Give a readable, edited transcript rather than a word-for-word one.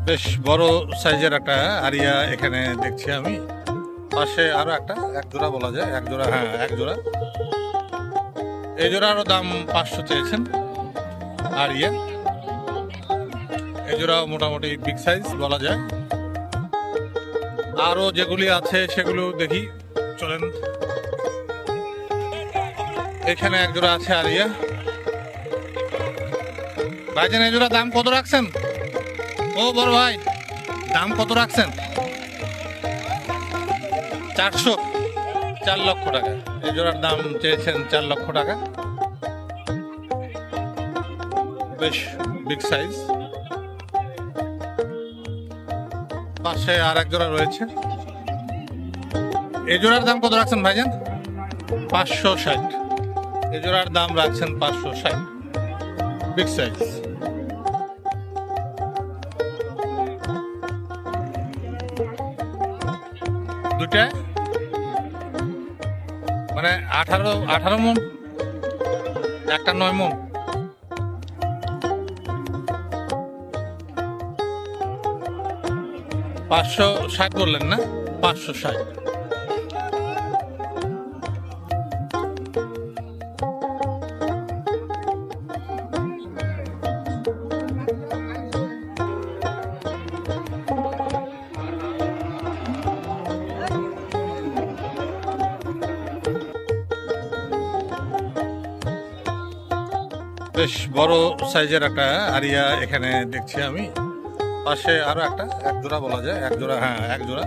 বেশ বড় সাইজের একটা আরিয়া এখানে দেখছি আমি। পাশে আরো একটা এক জোড়া বলা যায়, এক জোড়া, হ্যাঁ এক জোড়া। এই জোড়ারও দাম 500 চেয়েছেন আরিয়া। এই জোড়া মোটামুটি বিগ সাইজ বলা যায়। আরো যেগুলি আছে সেগুলো দেখি, চলেন। এখানে এক জোড়া আছে আরিয়া। ভাইজান এই জোড়া দাম কত রাখছেন? ও বড় ভাই, দাম কত রাখছেন? 400, 4 লক্ষ টাকা। এই জোড়ার দাম চেয়েছেন 4 লক্ষ টাকা। বেশ বিগ সাইজ। পাশে আর এক জোড়া রয়েছে। এই জোড়ার দাম কত রাখছেন ভাইজান? 560। এই জোড়ার দাম রাখছেন 560, বিগ সাইজ। দুটা মানে 18 মন, একটা 9 মন। $560 বললেন না? 560। বেশ বড় সাইজের একটা আরিয়া এখানে দেখছি আমি। পাশে আরো একটা এক জোড়া বলা যায়, এক জোড়া, হ্যাঁ এক জোড়া।